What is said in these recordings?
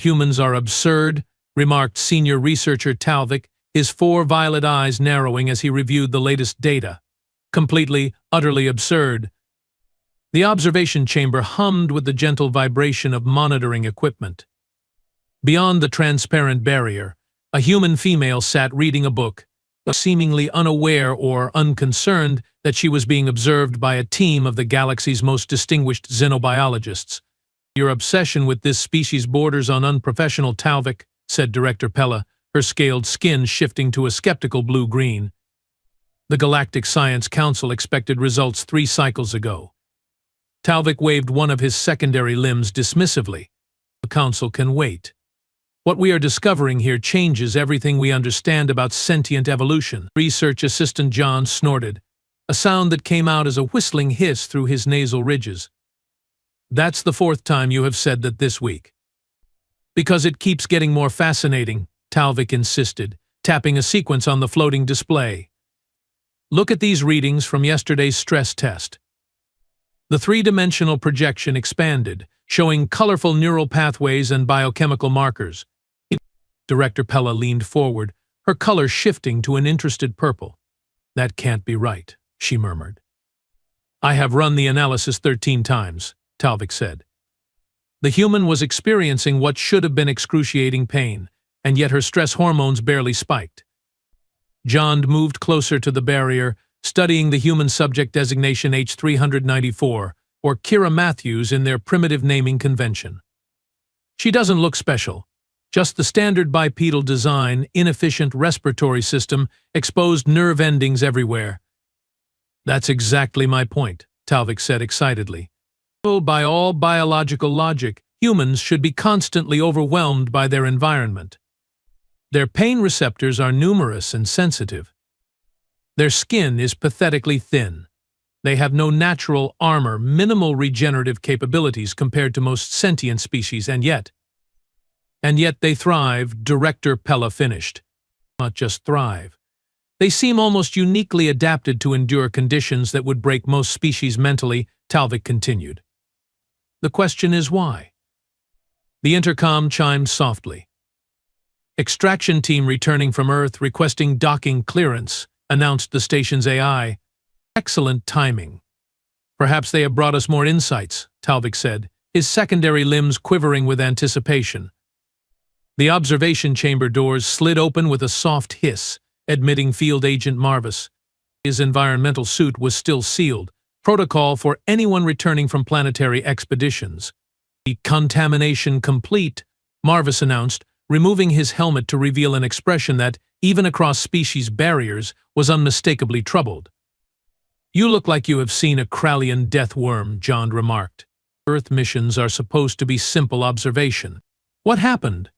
Humans are absurd, remarked senior researcher Talvik, his four violet eyes narrowing as he reviewed the latest data. Completely, utterly absurd. The observation chamber hummed with the gentle vibration of monitoring equipment. Beyond the transparent barrier, a human female sat reading a book, seemingly unaware or unconcerned that she was being observed by a team of the galaxy's most distinguished xenobiologists. "Your obsession with this species borders on unprofessional, Talvik," said Director Pella, her scaled skin shifting to a skeptical blue-green. "The Galactic Science Council expected results 3 cycles ago." Talvik waved one of his secondary limbs dismissively. "The Council can wait. What we are discovering here changes everything we understand about sentient evolution." Research assistant John snorted, a sound that came out as a whistling hiss through his nasal ridges. "That's the 4th time you have said that this week." "Because it keeps getting more fascinating," Talvik insisted, tapping a sequence on the floating display. "Look at these readings from yesterday's stress test." The 3-dimensional projection expanded, showing colorful neural pathways and biochemical markers. Director Pella leaned forward, her color shifting to an interested purple. "That can't be right," she murmured. "I have run the analysis 13 times, Talvik said. The human was experiencing what should have been excruciating pain, and yet her stress hormones barely spiked. John moved closer to the barrier, studying the human subject designation H394, or Kira Matthews in their primitive naming convention. "She doesn't look special. Just the standard bipedal design, inefficient respiratory system, exposed nerve endings everywhere." "That's exactly my point," Talvik said excitedly. "By all biological logic, humans should be constantly overwhelmed by their environment. Their pain receptors are numerous and sensitive. Their skin is pathetically thin. They have no natural armor, minimal regenerative capabilities compared to most sentient species, and yet they thrive," Director Pella finished. "Not just thrive. They seem almost uniquely adapted to endure conditions that would break most species mentally," Talvik continued. "The question is why?" The intercom chimed softly. "Extraction team returning from Earth requesting docking clearance," announced the station's AI. "Excellent timing." "Perhaps they have brought us more insights," Talvik said, his secondary limbs quivering with anticipation. The observation chamber doors slid open with a soft hiss, admitting Field Agent Marvis. His environmental suit was still sealed, protocol for anyone returning from planetary expeditions. "Decontamination complete," Marvis announced, removing his helmet to reveal an expression that, even across species barriers, was unmistakably troubled. "You look like you have seen a Krallian death worm," John remarked. "Earth missions are supposed to be simple observation. What happened?"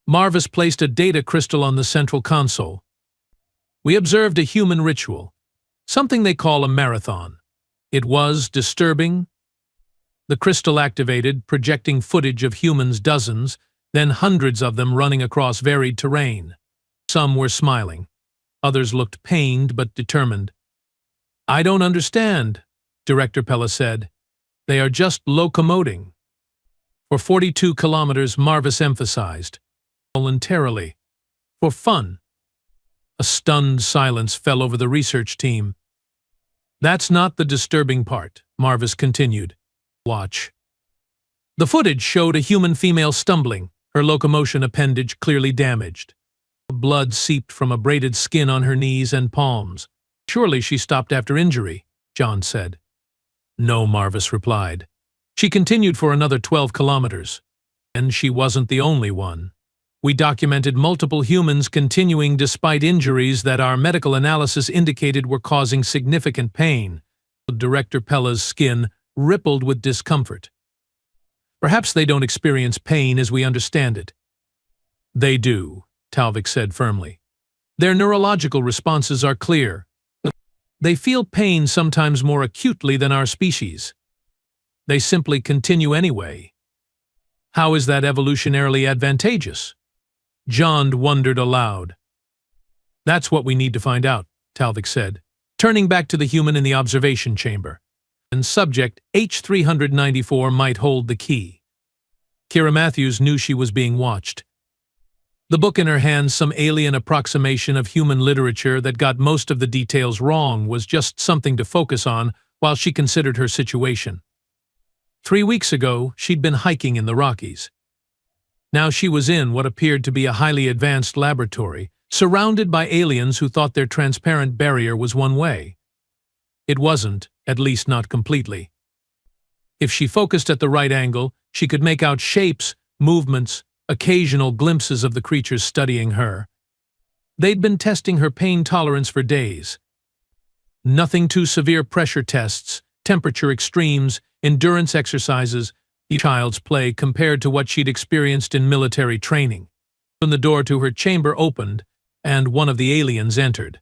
Marvis placed a data crystal on the central console. "We observed a human ritual, something they call a marathon. It was disturbing." The crystal activated, projecting footage of humans, dozens, then hundreds of them running across varied terrain. Some were smiling. Others looked pained but determined. "I don't understand," Director Pella said. "They are just locomoting." "For 42 kilometers," Marvis emphasized. "Voluntarily. For fun." A stunned silence fell over the research team. "That's not the disturbing part," Marvis continued. "Watch." The footage showed a human female stumbling, her locomotion appendage clearly damaged. Blood seeped from abraded skin on her knees and palms. "Surely she stopped after injury," John said. "No," Marvis replied. "She continued for another 12 kilometers. And she wasn't the only one. We documented multiple humans continuing despite injuries that our medical analysis indicated were causing significant pain." Director Pella's skin rippled with discomfort. "Perhaps they don't experience pain as we understand it." "They do," Talvik said firmly. "Their neurological responses are clear. They feel pain sometimes more acutely than our species. They simply continue anyway. How is that evolutionarily advantageous?" John wondered aloud. "That's what we need to find out," Talvik said, turning back to the human in the observation chamber. "And subject H394 might hold the key." Kira Matthews knew she was being watched. The book in her hands, some alien approximation of human literature that got most of the details wrong, was just something to focus on while she considered her situation. 3 weeks ago, she'd been hiking in the Rockies. Now she was in what appeared to be a highly advanced laboratory, surrounded by aliens who thought their transparent barrier was one way. It wasn't, at least not completely. If she focused at the right angle, she could make out shapes, movements, occasional glimpses of the creatures studying her. They'd been testing her pain tolerance for days. Nothing too severe: pressure tests, temperature extremes, endurance exercises, child's play compared to what she'd experienced in military training. When the door to her chamber opened, and one of the aliens entered.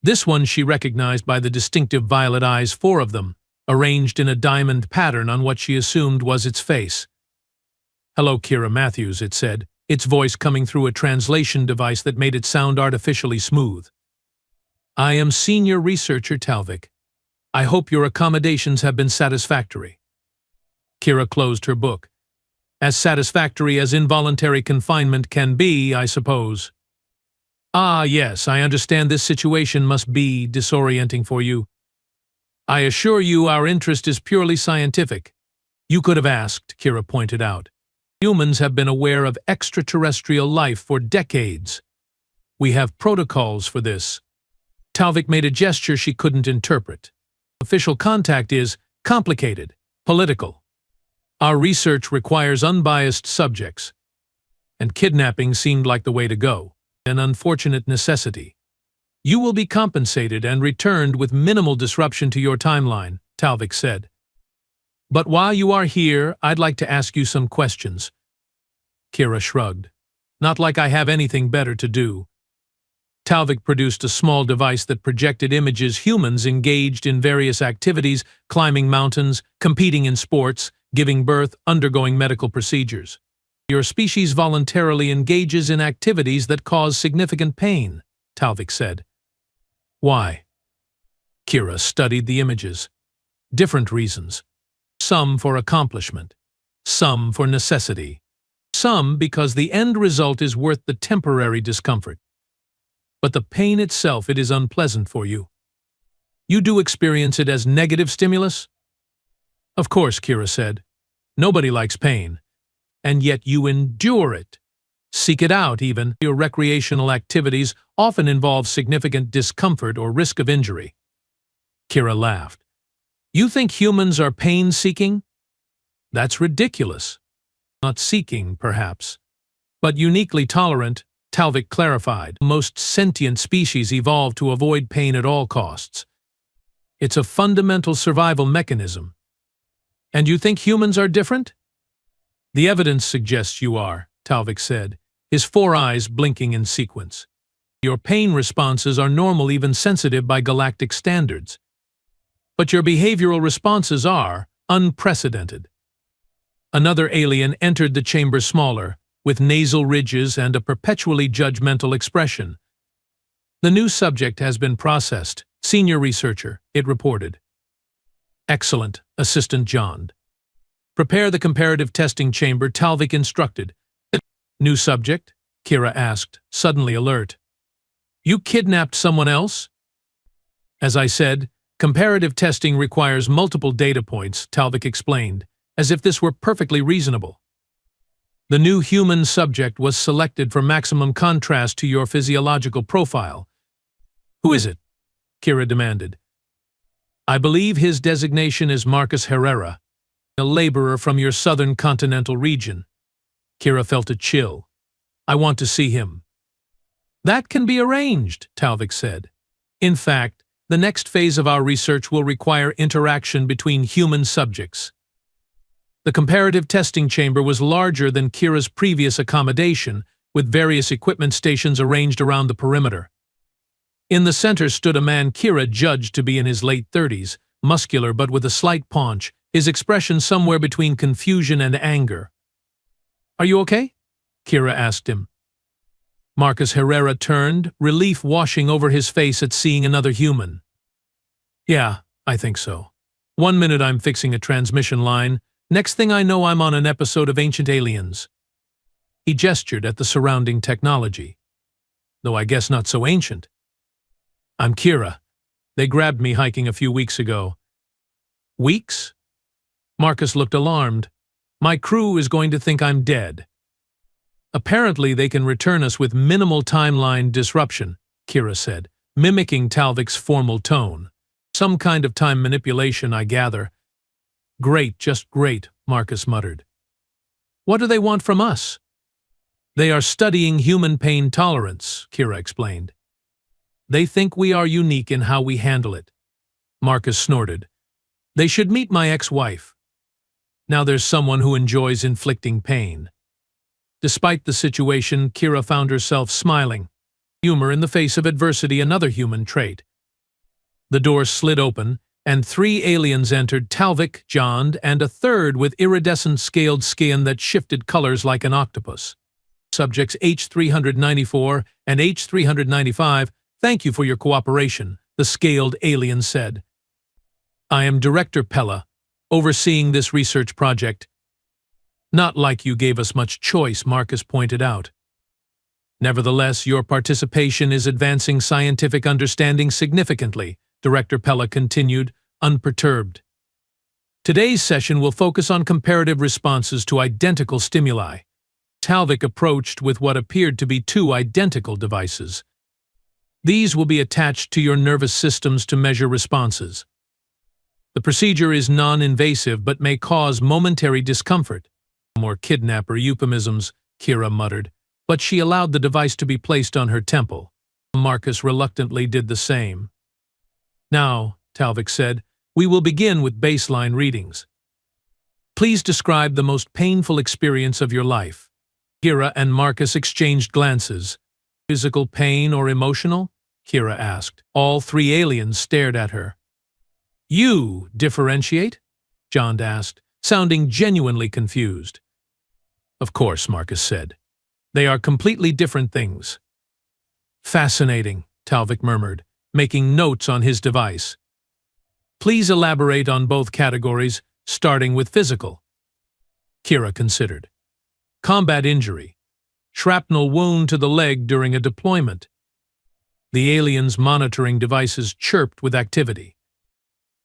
This one she recognized by the distinctive violet eyes, 4 of them, arranged in a diamond pattern on what she assumed was its face. "Hello, Kira Matthews," it said, its voice coming through a translation device that made it sound artificially smooth. "I am Senior Researcher Talvik. I hope your accommodations have been satisfactory." Kira closed her book. "As satisfactory as involuntary confinement can be, I suppose." "Ah, yes, I understand this situation must be disorienting for you. I assure you our interest is purely scientific." "You could have asked," Kira pointed out. "Humans have been aware of extraterrestrial life for decades. We have protocols for this." Talvik made a gesture she couldn't interpret. "Official contact is complicated, political. Our research requires unbiased subjects, and kidnapping seemed like the way to go, an unfortunate necessity. You will be compensated and returned with minimal disruption to your timeline," Talvik said. "But while you are here, I'd like to ask you some questions." Kira shrugged. "Not like I have anything better to do." Talvik produced a small device that projected images humans engaged in various activities: climbing mountains, competing in sports, giving birth, undergoing medical procedures. "Your species voluntarily engages in activities that cause significant pain," Talvik said. "Why?" Kira studied the images. "Different reasons. Some for accomplishment, some for necessity, some because the end result is worth the temporary discomfort. But the pain itself, it is unpleasant for you. You do experience it as negative stimulus?" "Of course," Kira said. "Nobody likes pain. And yet you endure it. Seek it out even. Your recreational activities often involve significant discomfort or risk of injury." Kira laughed. "You think humans are pain-seeking? That's ridiculous. Not seeking, perhaps, but uniquely tolerant," Talvik clarified. "Most sentient species evolve to avoid pain at all costs. It's a fundamental survival mechanism. And you think humans are different?" "The evidence suggests you are," Talvik said, his 4 eyes blinking in sequence. "Your pain responses are normal, even sensitive by galactic standards. But your behavioral responses are unprecedented." Another alien entered the chamber, smaller, with nasal ridges and a perpetually judgmental expression. "The new subject has been processed, Senior Researcher," it reported. "Excellent," Assistant John. "Prepare the comparative testing chamber," Talvik instructed. "New subject?" Kira asked, suddenly alert. "You kidnapped someone else?" "As I said, comparative testing requires multiple data points," Talvik explained, as if this were perfectly reasonable. "The new human subject was selected for maximum contrast to your physiological profile." "Who is it?" Kira demanded. "I believe his designation is Marcus Herrera, a laborer from your southern continental region." Kira felt a chill. "I want to see him." "That can be arranged," Talvik said. "In fact, the next phase of our research will require interaction between human subjects." The comparative testing chamber was larger than Kira's previous accommodation, with various equipment stations arranged around the perimeter. In the center stood a man Kira judged to be in his late 30s, muscular but with a slight paunch, his expression somewhere between confusion and anger. "Are you okay?" Kira asked him. Marcus Herrera turned, relief washing over his face at seeing another human. "Yeah, I think so. 1 minute I'm fixing a transmission line, Next thing I know, I'm on an episode of Ancient Aliens. He gestured at the surrounding technology. Though I guess not so ancient. I'm Kira. They grabbed me hiking a few weeks ago. Weeks? Marcus looked alarmed. My crew is going to think I'm dead. Apparently they can return us with minimal timeline disruption, Kira said, mimicking Talvik's formal tone. Some kind of time manipulation, I gather. Great, just great, Marcus muttered. What do they want from us? They are studying human pain tolerance, Kira explained. They think we are unique in how we handle it. Marcus snorted. They should meet my ex-wife. Now there's someone who enjoys inflicting pain. Despite the situation, Kira found herself smiling. Humor in the face of adversity, another human trait. The door slid open, and 3 aliens entered, Talvik, John, and a third with iridescent scaled skin that shifted colors like an octopus. Subjects H-394 and H-395, thank you for your cooperation, the scaled alien said. I am Director Pella, overseeing this research project. Not like you gave us much choice, Marcus pointed out. Nevertheless, your participation is advancing scientific understanding significantly, Director Pella continued, unperturbed. Today's session will focus on comparative responses to identical stimuli. Talvik approached with what appeared to be 2 identical devices. These will be attached to your nervous systems to measure responses. The procedure is non-invasive but may cause momentary discomfort. More kidnapper euphemisms, Kira muttered, but she allowed the device to be placed on her temple. Marcus reluctantly did the same. Now, Talvik said, we will begin with baseline readings. Please describe the most painful experience of your life. Kira and Marcus exchanged glances. Physical pain or emotional? Kira asked. All 3 aliens stared at her. You differentiate? John asked, sounding genuinely confused. Of course, Marcus said. They are completely different things. Fascinating, Talvik murmured, making notes on his device. Please elaborate on both categories, starting with physical. Kira considered. Combat injury. Shrapnel wound to the leg during a deployment. The aliens' monitoring devices chirped with activity.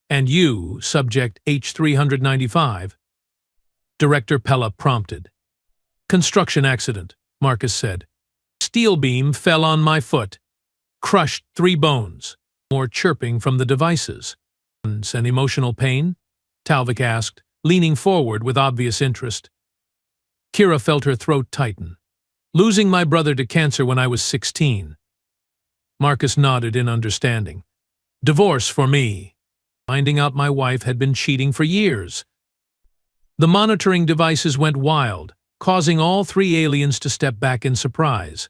And you, subject H-395? Director Pella prompted. Construction accident, Marcus said. Steel beam fell on my foot. Crushed 3 bones. More chirping from the devices. And emotional pain? Talvik asked, leaning forward with obvious interest. Kira felt her throat tighten. Losing my brother to cancer when I was 16. Marcus nodded in understanding. Divorce for me. Finding out my wife had been cheating for years. The monitoring devices went wild, causing all 3 aliens to step back in surprise.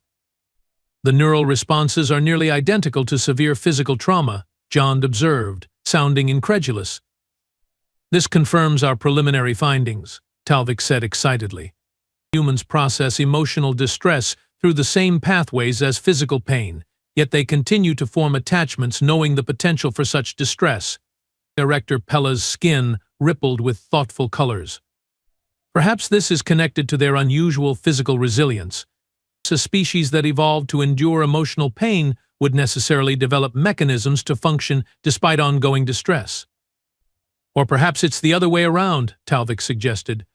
The neural responses are nearly identical to severe physical trauma, John observed, sounding incredulous. This confirms our preliminary findings, Talvik said excitedly. Humans process emotional distress through the same pathways as physical pain, yet they continue to form attachments knowing the potential for such distress. Director Pella's skin rippled with thoughtful colors. Perhaps this is connected to their unusual physical resilience. A species that evolved to endure emotional pain would necessarily develop mechanisms to function despite ongoing distress. Or perhaps it's the other way around, Talvik suggested.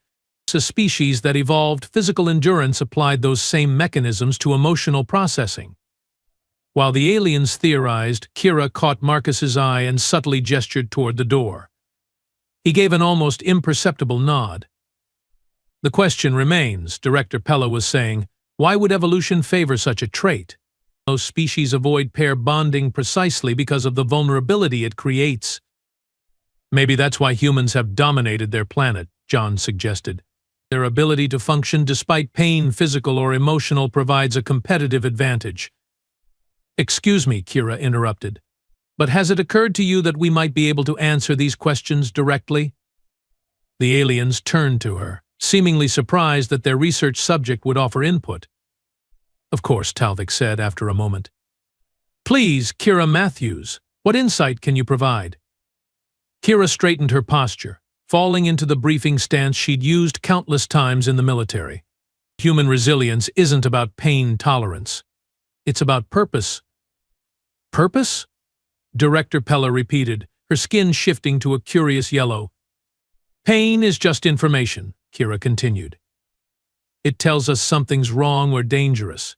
A species that evolved physical endurance applied those same mechanisms to emotional processing. While the aliens theorized, Kira caught Marcus's eye and subtly gestured toward the door. He gave an almost imperceptible nod. The question remains, Director Pella was saying, why would evolution favor such a trait? Most species avoid pair bonding precisely because of the vulnerability it creates. Maybe that's why humans have dominated their planet, John suggested. Their ability to function despite pain, physical or emotional, provides a competitive advantage. Excuse me, Kira interrupted, but has it occurred to you that we might be able to answer these questions directly? The aliens turned to her, seemingly surprised that their research subject would offer input. Of course, Talvik said after a moment. Please, Kira Matthews, what insight can you provide? Kira straightened her posture, falling into the briefing stance she'd used countless times in the military. Human resilience isn't about pain tolerance. It's about purpose. Purpose? Director Pella repeated, her skin shifting to a curious yellow. Pain is just information, Kira continued. It tells us something's wrong or dangerous.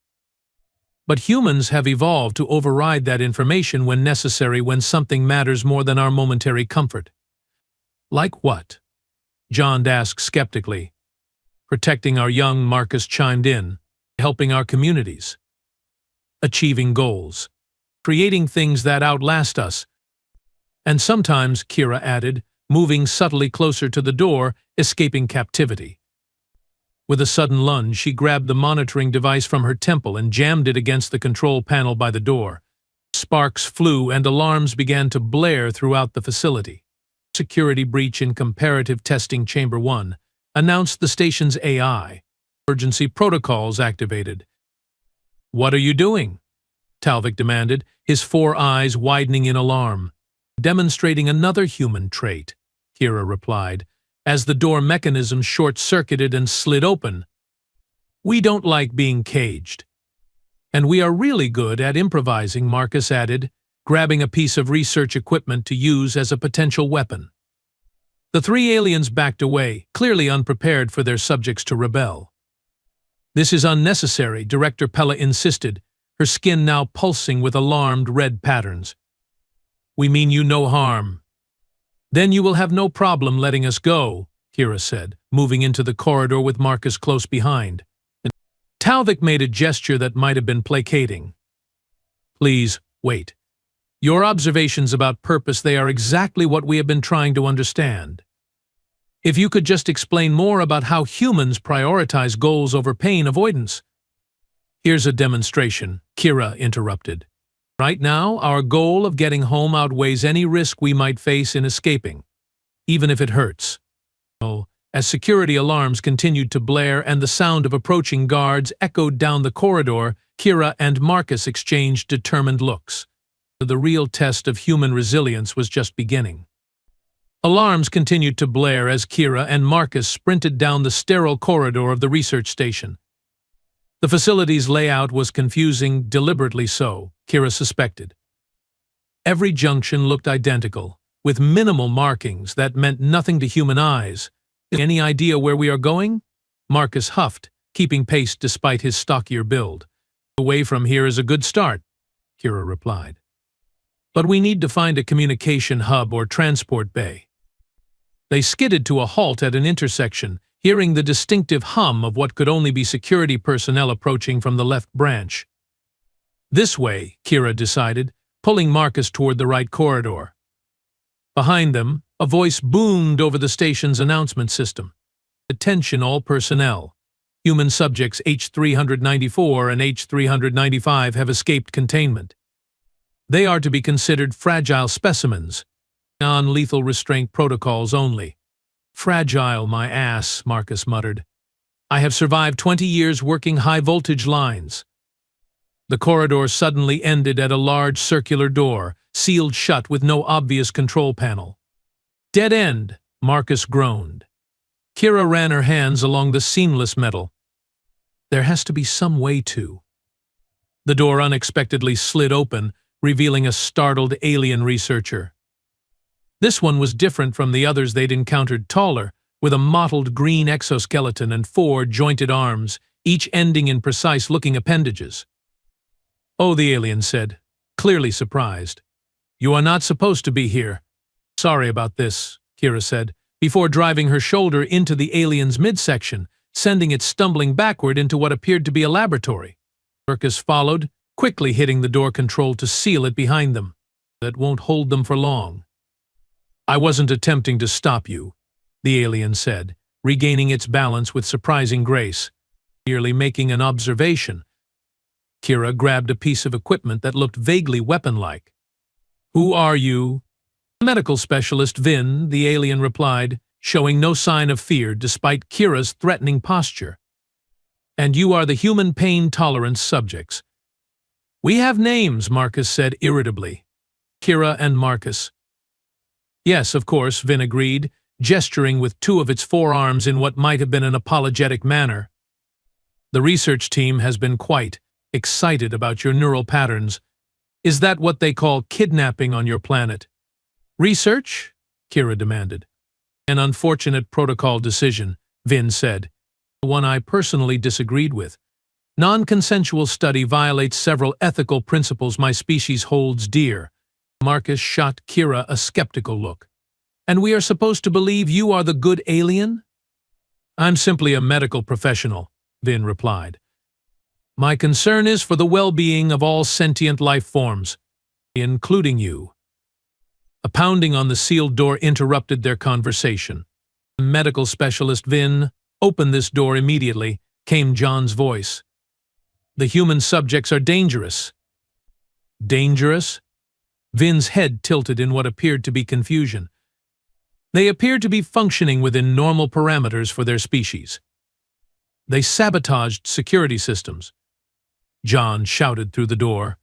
But humans have evolved to override that information when necessary, when something matters more than our momentary comfort. Like what? John asked skeptically. Protecting our young, Marcus chimed in. Helping our communities. Achieving goals. Creating things that outlast us. And sometimes, Kira added, moving subtly closer to the door, escaping captivity. With a sudden lunge, she grabbed the monitoring device from her temple and jammed it against the control panel by the door. Sparks flew and alarms began to blare throughout the facility. Security breach in Comparative Testing Chamber 1 announced the station's AI. Emergency protocols activated. "What are you doing?" Talvik demanded, his four eyes widening in alarm. "Demonstrating another human trait," Kira replied, as the door mechanism short-circuited and slid open. "We don't like being caged." "And we are really good at improvising," Marcus added, grabbing a piece of research equipment to use as a potential weapon. The three aliens backed away, clearly unprepared for their subjects to rebel. "This is unnecessary," Director Pella insisted, her skin now pulsing with alarmed red patterns. "We mean you no harm." "Then you will have no problem letting us go," Kira said, moving into the corridor with Marcus close behind. Talvik made a gesture that might have been placating. "Please, wait. Your observations about purpose, they are exactly what we have been trying to understand. If you could just explain more about how humans prioritize goals over pain avoidance." "Here's a demonstration," Kira interrupted. "Right now, our goal of getting home outweighs any risk we might face in escaping, even if it hurts." As security alarms continued to blare and the sound of approaching guards echoed down the corridor, Kira and Marcus exchanged determined looks. The real test of human resilience was just beginning. Alarms continued to blare as Kira and Marcus sprinted down the sterile corridor of the research station. The facility's layout was confusing, deliberately so, Kira suspected. Every junction looked identical, with minimal markings that meant nothing to human eyes. "Any idea where we are going?" Marcus huffed, keeping pace despite his stockier build. "Away from here is a good start," Kira replied. "But we need to find a communication hub or transport bay." They skidded to a halt at an intersection, hearing the distinctive hum of what could only be security personnel approaching from the left branch. "This way," Kira decided, pulling Marcus toward the right corridor. Behind them, a voice boomed over the station's announcement system. "Attention all personnel. Human subjects H-394 and H-395 have escaped containment. They are to be considered fragile specimens. Non-lethal restraint protocols only." "Fragile, my ass," Marcus muttered. "I have survived 20 years working high-voltage lines." The corridor suddenly ended at a large circular door, sealed shut with no obvious control panel. "Dead end," Marcus groaned. Kira ran her hands along the seamless metal. "There has to be some way to." The door unexpectedly slid open, revealing a startled alien researcher. This one was different from the others they'd encountered, taller, with a mottled green exoskeleton and 4 jointed arms, each ending in precise-looking appendages. "Oh," the alien said, clearly surprised. "You are not supposed to be here." "Sorry about this," Kira said, before driving her shoulder into the alien's midsection, sending it stumbling backward into what appeared to be a laboratory. Marcus followed, quickly hitting the door control to seal it behind them. "That won't hold them for long." "I wasn't attempting to stop you," the alien said, regaining its balance with surprising grace. "Merely making an observation." Kira grabbed a piece of equipment that looked vaguely weapon-like. "Who are you?" "Medical specialist Vin," the alien replied, showing no sign of fear despite Kira's threatening posture. "And you are the human pain tolerance subjects." "We have names," Marcus said irritably. "Kira and Marcus." "Yes, of course," Vin agreed, gesturing with two of its forearms in what might have been an apologetic manner. The research team has been quite excited about your neural patterns. Is that what they call kidnapping on your planet? Research? Kira demanded. An unfortunate protocol decision, Vin said. One I personally disagreed with. Non-consensual study violates several ethical principles my species holds dear. Marcus shot Kira a skeptical look. And we are supposed to believe you are the good alien? I'm simply a medical professional, Vin replied. My concern is for the well-being of all sentient life forms, including you. A pounding on the sealed door interrupted their conversation. Medical specialist Vin, open this door immediately, came John's voice. The human subjects are dangerous. Dangerous? Vin's head tilted in what appeared to be confusion. They appear to be functioning within normal parameters for their species. They sabotaged security systems. John shouted through the door.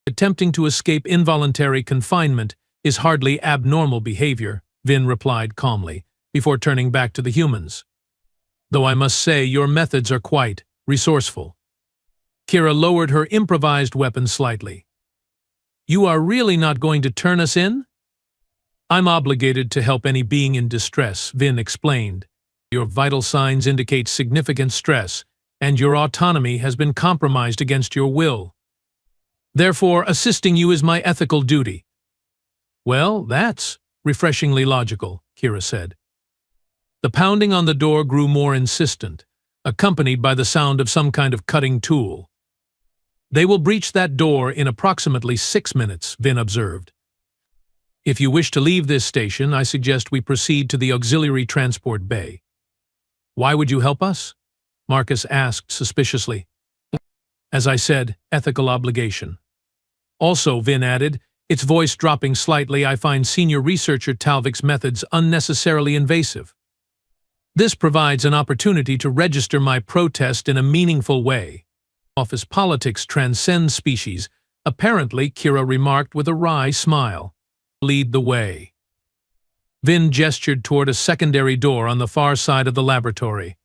Attempting to escape involuntary confinement is hardly abnormal behavior, Vin replied calmly, before turning back to the humans. Though I must say your methods are quite resourceful. Kira lowered her improvised weapon slightly. You are really not going to turn us in? I'm obligated to help any being in distress, Vin explained. Your vital signs indicate significant stress, and your autonomy has been compromised against your will. Therefore, assisting you is my ethical duty. Well, that's refreshingly logical, Kira said. The pounding on the door grew more insistent, accompanied by the sound of some kind of cutting tool. They will breach that door in approximately 6 minutes, Vin observed. If you wish to leave this station, I suggest we proceed to the auxiliary transport bay. Why would you help us? Marcus asked suspiciously. As I said, ethical obligation. Also, Vin added, its voice dropping slightly, I find senior researcher Talvik's methods unnecessarily invasive. This provides an opportunity to register my protest in a meaningful way. Office politics transcend species, apparently, Kira remarked with a wry smile. Lead the way. Vin gestured toward a secondary door on the far side of the laboratory.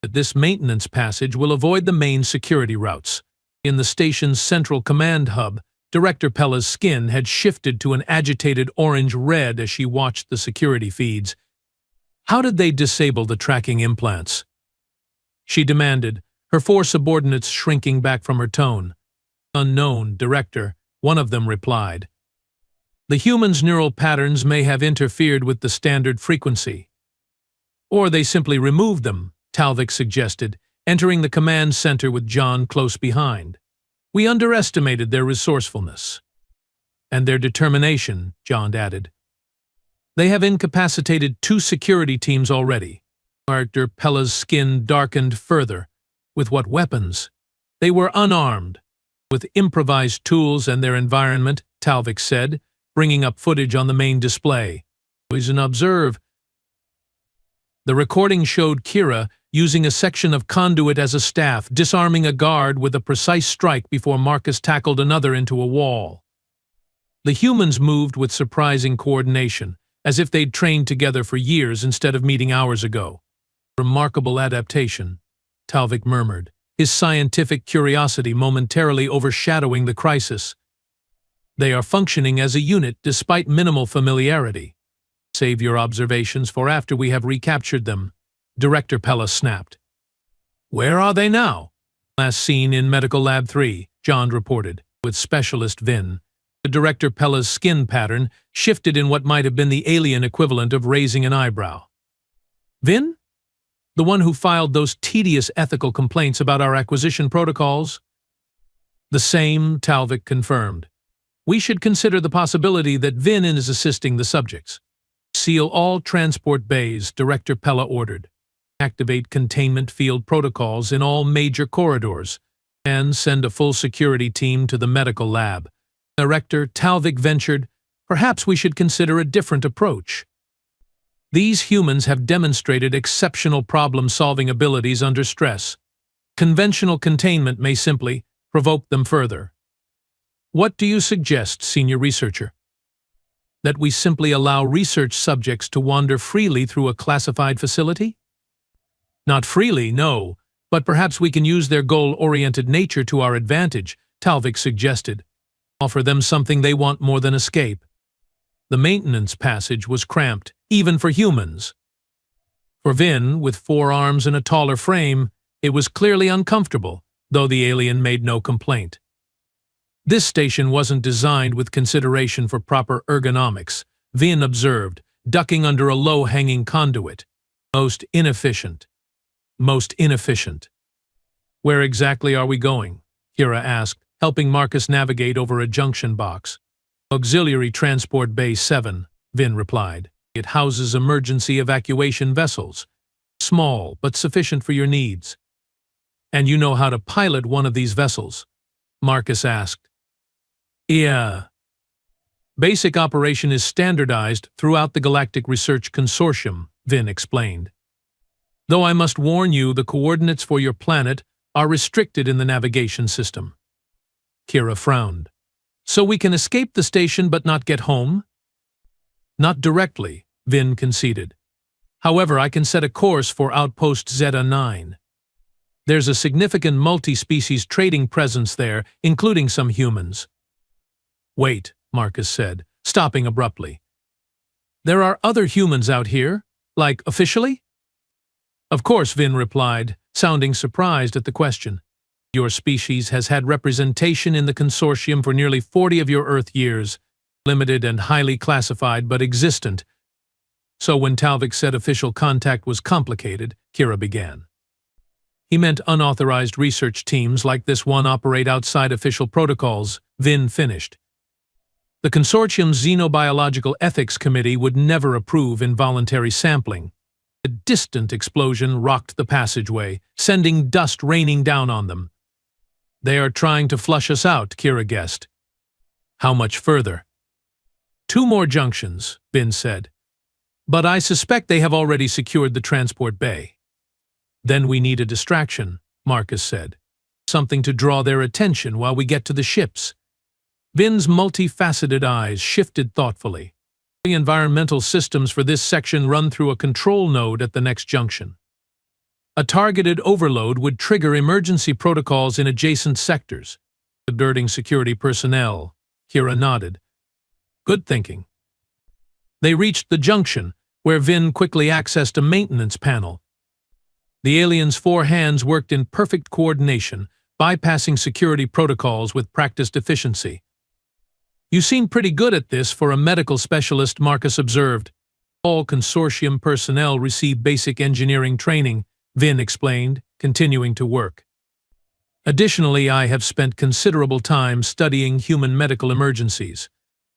This maintenance passage will avoid the main security routes. In the station's central command hub, Director Pella's skin had shifted to an agitated orange-red as she watched the security feeds. How did they disable the tracking implants? She demanded, her four subordinates shrinking back from her tone. Unknown, Director, one of them replied. The human's neural patterns may have interfered with the standard frequency. Or they simply removed them, Talvik suggested, entering the command center with John close behind. We underestimated their resourcefulness. And their determination, John added. They have incapacitated 2 security teams already. Director Pella's skin darkened further. With what weapons? They were unarmed. With improvised tools and their environment, Talvik said, bringing up footage on the main display. Poison observe. The recording showed Kira using a section of conduit as a staff, disarming a guard with a precise strike before Marcus tackled another into a wall. The humans moved with surprising coordination, as if they'd trained together for years instead of meeting hours ago. Remarkable adaptation, Talvik murmured, his scientific curiosity momentarily overshadowing the crisis. They are functioning as a unit despite minimal familiarity. Save your observations for after we have recaptured them, Director Pella snapped. Where are they now? Last seen in Medical Lab 3, John reported, with Specialist Vin. The Director Pella's skin pattern shifted in what might have been the alien equivalent of raising an eyebrow. Vin? The one who filed those tedious ethical complaints about our acquisition protocols? The same, Talvik confirmed. We should consider the possibility that Vin is assisting the subjects. Seal all transport bays, Director Pella ordered. Activate containment field protocols in all major corridors, and send a full security team to the medical lab. Director Talvik ventured, perhaps we should consider a different approach. These humans have demonstrated exceptional problem-solving abilities under stress. Conventional containment may simply provoke them further. What do you suggest, senior researcher? That we simply allow research subjects to wander freely through a classified facility? Not freely, no, but perhaps we can use their goal-oriented nature to our advantage, Talvik suggested. Offer them something they want more than escape. The maintenance passage was cramped, even for humans. For Vin, with 4 arms and a taller frame, it was clearly uncomfortable, though the alien made no complaint. This station wasn't designed with consideration for proper ergonomics, Vin observed, ducking under a low-hanging conduit. Most inefficient. Most inefficient. Where exactly are we going? Kira asked, helping Marcus navigate over a junction box. Auxiliary Transport Bay 7, Vin replied. It houses emergency evacuation vessels. Small, but sufficient for your needs. And you know how to pilot one of these vessels? Marcus asked. Yeah. Basic operation is standardized throughout the Galactic Research Consortium, Vin explained. Though I must warn you, the coordinates for your planet are restricted in the navigation system. Kira frowned. So we can escape the station but not get home? Not directly, Vin conceded. However, I can set a course for Outpost Zeta 9. There's a significant multi-species trading presence there, including some humans. Wait, Marcus said, stopping abruptly. There are other humans out here? Like, officially? Of course, Vin replied, sounding surprised at the question. Your species has had representation in the consortium for nearly 40 of your Earth years, limited and highly classified but existent. So when Talvik said official contact was complicated, Kira began. He meant unauthorized research teams like this one operate outside official protocols, Vin finished. The consortium's Xenobiological Ethics Committee would never approve involuntary sampling. A distant explosion rocked the passageway, sending dust raining down on them. They are trying to flush us out, Kira guessed. How much further? 2 more junctions, Vin said. But I suspect they have already secured the transport bay. Then we need a distraction, Marcus said. Something to draw their attention while we get to the ships. Vin's multifaceted eyes shifted thoughtfully. The environmental systems for this section run through a control node at the next junction. A targeted overload would trigger emergency protocols in adjacent sectors, alerting security personnel. Kira nodded. Good thinking. They reached the junction, where Vin quickly accessed a maintenance panel. The alien's 4 hands worked in perfect coordination, bypassing security protocols with practiced efficiency. You seem pretty good at this for a medical specialist, Marcus observed. All consortium personnel receive basic engineering training, Vin explained, continuing to work. Additionally, I have spent considerable time studying human medical emergencies.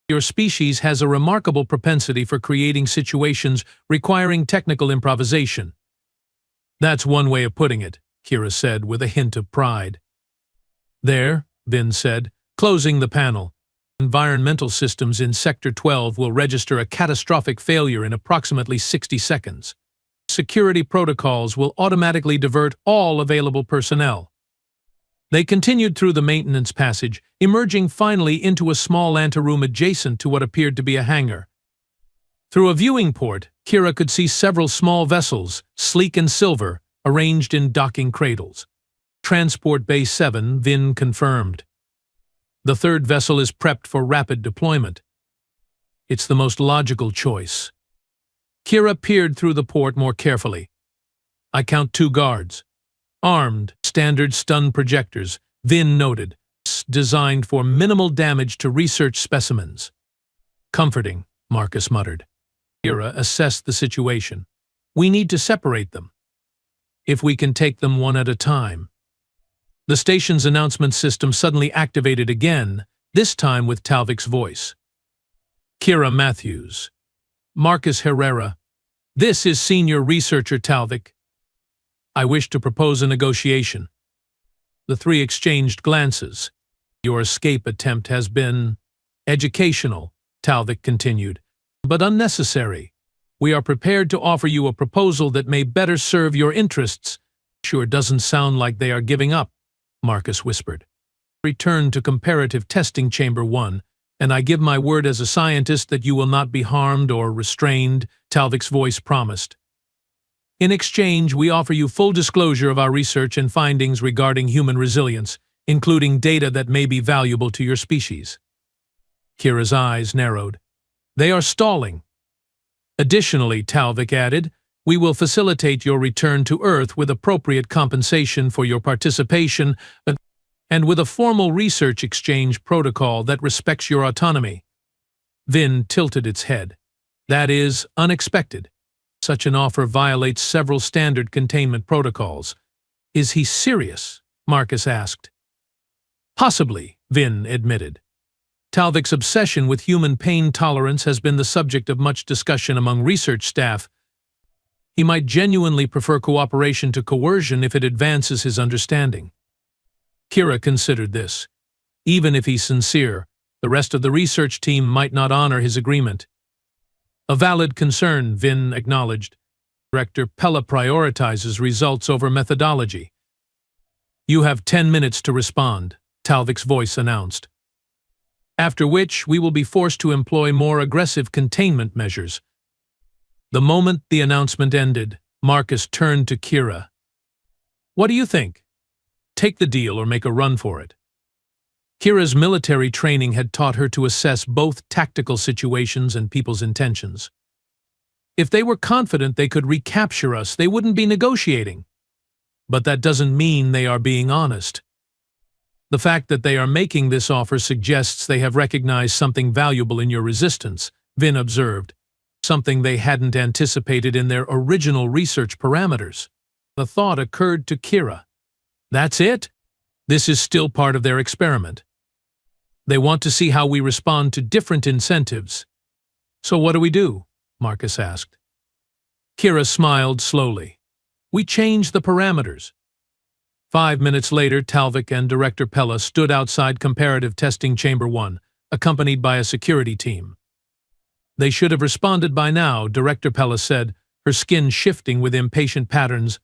Your species has a remarkable propensity for creating situations requiring technical improvisation. That's one way of putting it, Kira said with a hint of pride. There, Vin said, closing the panel. Environmental systems in Sector 12 will register a catastrophic failure in approximately 60 seconds. Security protocols will automatically divert all available personnel. They continued through the maintenance passage, emerging finally into a small anteroom adjacent to what appeared to be a hangar. Through a viewing port, Kira could see several small vessels, sleek and silver, arranged in docking cradles. Transport Bay 7, Vin confirmed. The 3rd vessel is prepped for rapid deployment. It's the most logical choice. Kira peered through the port more carefully. I count 2 guards. Armed, standard stun projectors, Vin noted, designed for minimal damage to research specimens. Comforting, Marcus muttered. Kira assessed the situation. We need to separate them. If we can take them one at a time. The station's announcement system suddenly activated again, this time with Talvik's voice. Kira Matthews. Marcus Herrera. This is Senior Researcher Talvik. I wish to propose a negotiation. The 3 exchanged glances. Your escape attempt has been educational, Talvik continued, but unnecessary. We are prepared to offer you a proposal that may better serve your interests. Sure doesn't sound like they are giving up, Marcus whispered. Return to Comparative Testing Chamber 1. And I give my word as a scientist that you will not be harmed or restrained, Talvik's voice promised. In exchange, we offer you full disclosure of our research and findings regarding human resilience, including data that may be valuable to your species. Kira's eyes narrowed. They are stalling. Additionally, Talvik added, we will facilitate your return to Earth with appropriate compensation for your participation and with a formal research exchange protocol that respects your autonomy. Vin tilted its head. That is unexpected. Such an offer violates several standard containment protocols. Is he serious? Marcus asked. Possibly, Vin admitted. Talvik's obsession with human pain tolerance has been the subject of much discussion among research staff. He might genuinely prefer cooperation to coercion if it advances his understanding. Kira considered this. Even if he's sincere, the rest of the research team might not honor his agreement. A valid concern, Vin acknowledged. Director Pella prioritizes results over methodology. You have 10 minutes to respond, Talvik's voice announced. After which, we will be forced to employ more aggressive containment measures. The moment the announcement ended, Marcus turned to Kira. What do you think? Take the deal or make a run for it. Kira's military training had taught her to assess both tactical situations and people's intentions. If they were confident they could recapture us, they wouldn't be negotiating. But that doesn't mean they are being honest. The fact that they are making this offer suggests they have recognized something valuable in your resistance, Vin observed, something they hadn't anticipated in their original research parameters. The thought occurred to Kira. That's it? This is still part of their experiment. They want to see how we respond to different incentives. So what do we do? Marcus asked. Kira smiled slowly. We change the parameters. 5 minutes later, Talvik and Director Pella stood outside Comparative Testing Chamber 1, accompanied by a security team. They should have responded by now, Director Pella said, her skin shifting with impatient patterns.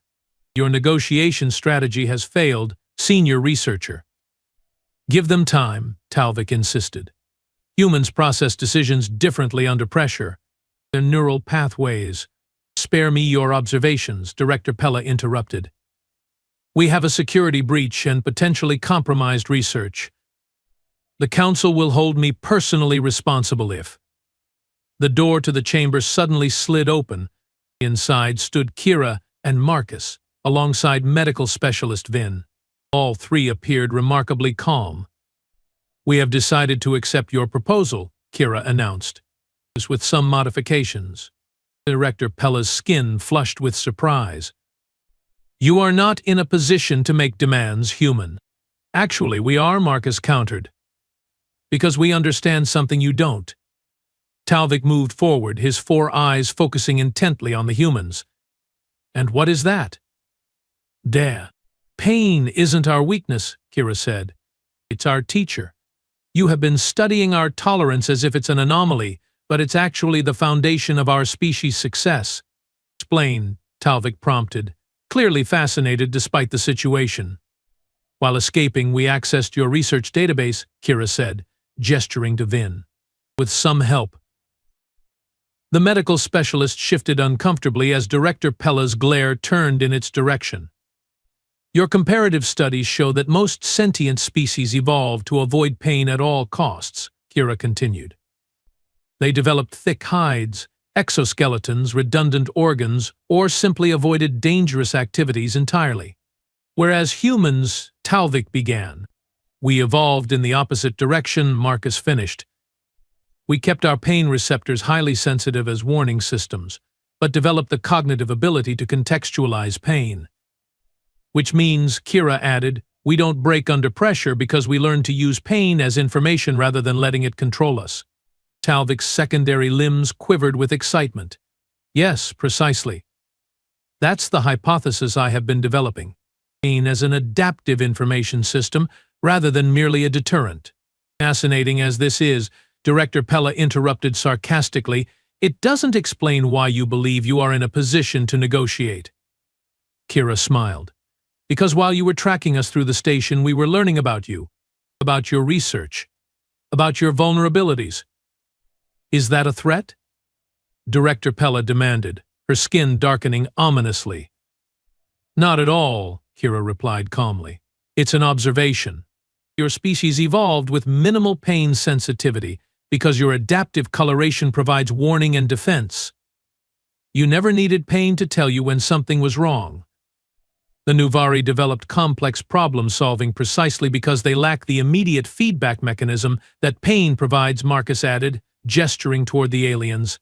Your negotiation strategy has failed, senior researcher. Give them time, Talvik insisted. Humans process decisions differently under pressure. Their neural pathways. Spare me your observations, Director Pella interrupted. We have a security breach and potentially compromised research. The Council will hold me personally responsible if. The door to the chamber suddenly slid open. Inside stood Kira and Marcus, alongside medical specialist Vin. All three appeared remarkably calm. We have decided to accept your proposal, Kira announced, with some modifications. Director Pella's skin flushed with surprise. You are not in a position to make demands human. Actually, we are, Marcus countered. Because we understand something you don't. Talvik moved forward, his 4 eyes focusing intently on the humans. And what is that? Dare. Pain isn't our weakness, Kira said. It's our teacher. You have been studying our tolerance as if it's an anomaly, but it's actually the foundation of our species' success. Explain, Talvik prompted, clearly fascinated despite the situation. While escaping, we accessed your research database, Kira said, gesturing to Vin. With some help. The medical specialist shifted uncomfortably as Director Pella's glare turned in its direction. Your comparative studies show that most sentient species evolved to avoid pain at all costs, Kira continued. They developed thick hides, exoskeletons, redundant organs, or simply avoided dangerous activities entirely. Whereas humans, Talvik began. We evolved in the opposite direction, Marcus finished. We kept our pain receptors highly sensitive as warning systems, but developed the cognitive ability to contextualize pain. Which means, Kira added, we don't break under pressure because we learn to use pain as information rather than letting it control us. Talvik's secondary limbs quivered with excitement. Yes, precisely. That's the hypothesis I have been developing. Pain as an adaptive information system rather than merely a deterrent. Fascinating as this is, Director Pella interrupted sarcastically, it doesn't explain why you believe you are in a position to negotiate. Kira smiled. Because while you were tracking us through the station, we were learning about you, about your research. about your vulnerabilities. Is that a threat? Director Pella demanded, her skin darkening ominously. Not at all, Kira replied calmly. It's an observation. Your species evolved with minimal pain sensitivity because your adaptive coloration provides warning and defense. You never needed pain to tell you when something was wrong. The Nuvari developed complex problem-solving precisely because they lack the immediate feedback mechanism that pain provides, Marcus added, gesturing toward the aliens,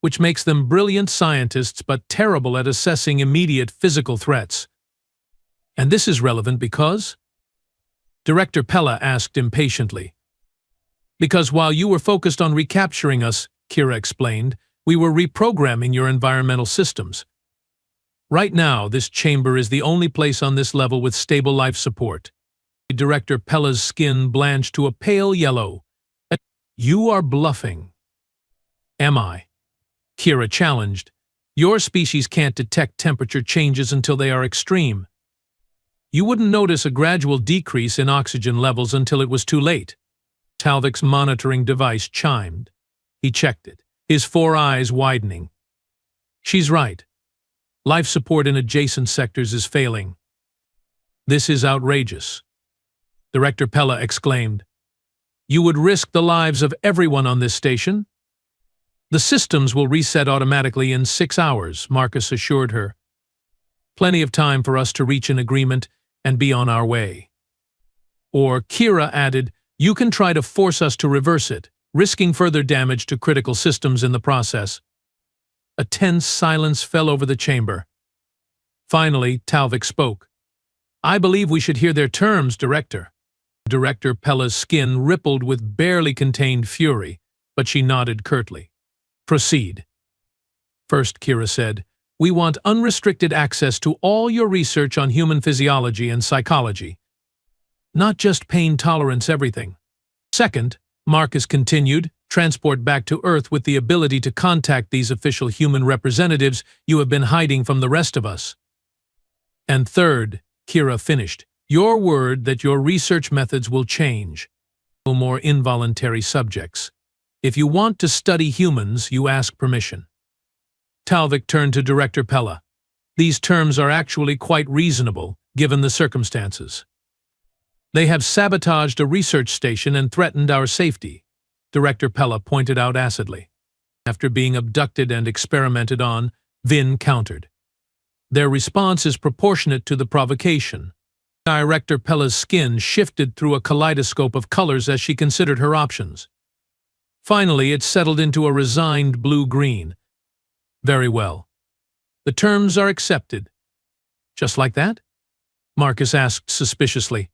which makes them brilliant scientists but terrible at assessing immediate physical threats. And this is relevant because? Director Pella asked impatiently. Because while you were focused on recapturing us, Kira explained, we were reprogramming your environmental systems. Right now, this chamber is the only place on this level with stable life support. Director Pella's skin blanched to a pale yellow. You are bluffing. Am I? Kira challenged. Your species can't detect temperature changes until they are extreme. You wouldn't notice a gradual decrease in oxygen levels until it was too late. Talvik's monitoring device chimed. He checked it, his four eyes widening. She's right. Life support in adjacent sectors is failing. This is outrageous. Director Pella exclaimed. You would risk the lives of everyone on this station? The systems will reset automatically in 6 hours, Marcus assured her. Plenty of time for us to reach an agreement and be on our way. Or, Kira added, you can try to force us to reverse it, risking further damage to critical systems in the process. A tense silence fell over the chamber. Finally, Talvik spoke. I believe we should hear their terms, Director. Director Pella's skin rippled with barely contained fury, but she nodded curtly. Proceed. First, Kira said, we want unrestricted access to all your research on human physiology and psychology. Not just pain tolerance, everything. Second, Marcus continued, transport back to Earth with the ability to contact these official human representatives you have been hiding from the rest of us. And third, Kira finished, your word that your research methods will change. No more involuntary subjects. If you want to study humans, you ask permission. Talvik turned to Director Pella. These terms are actually quite reasonable, given the circumstances. They have sabotaged a research station and threatened our safety, Director Pella pointed out acidly. After being abducted and experimented on, Vin countered. Their response is proportionate to the provocation. Director Pella's skin shifted through a kaleidoscope of colors as she considered her options. Finally, it settled into a resigned blue-green. Very well. The terms are accepted. Just like that? Marcus asked suspiciously.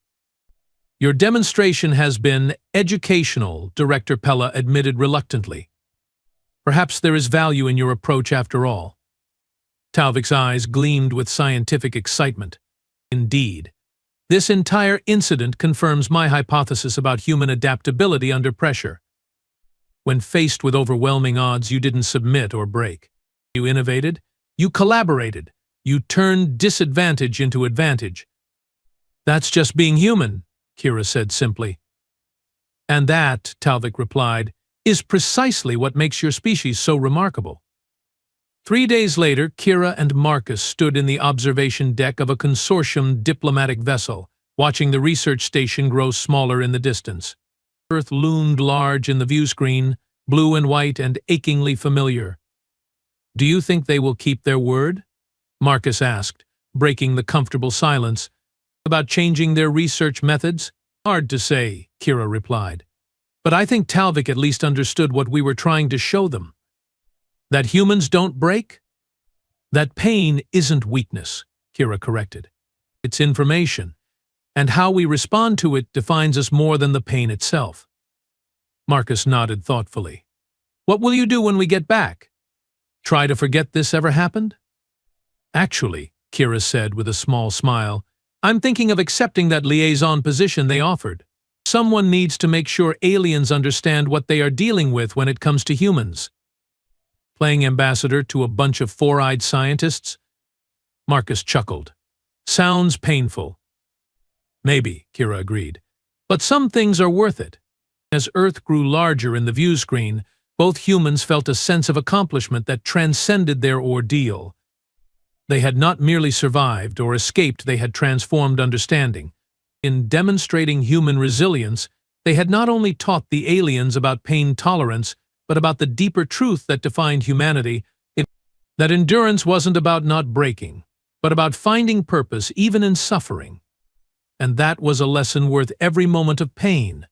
Your demonstration has been educational, Director Pella admitted reluctantly. Perhaps there is value in your approach after all. Talvik's eyes gleamed with scientific excitement. Indeed. This entire incident confirms my hypothesis about human adaptability under pressure. When faced with overwhelming odds, you didn't submit or break. You innovated, you collaborated, you turned disadvantage into advantage. That's just being human, Kira said simply. And that, Talvik replied, is precisely what makes your species so remarkable. 3 days later, Kira and Marcus stood in the observation deck of a consortium diplomatic vessel, watching the research station grow smaller in the distance. Earth loomed large in the view screen, blue and white and achingly familiar. Do you think they will keep their word? Marcus asked, breaking the comfortable silence. About changing their research methods? Hard to say, Kira replied. But I think Talvik at least understood what we were trying to show them. That humans don't break? That pain isn't weakness, Kira corrected. It's information, and how we respond to it defines us more than the pain itself. Marcus nodded thoughtfully. What will you do when we get back? Try to forget this ever happened? Actually, Kira said with a small smile, I'm thinking of accepting that liaison position they offered. Someone needs to make sure aliens understand what they are dealing with when it comes to humans. Playing ambassador to a bunch of four-eyed scientists? Marcus chuckled. Sounds painful. Maybe, Kira agreed. But some things are worth it. As Earth grew larger in the view screen, both humans felt a sense of accomplishment that transcended their ordeal. They had not merely survived or escaped, they had transformed understanding. In demonstrating human resilience, they had not only taught the aliens about pain tolerance, but about the deeper truth that defined humanity, that endurance wasn't about not breaking, but about finding purpose even in suffering. And that was a lesson worth every moment of pain.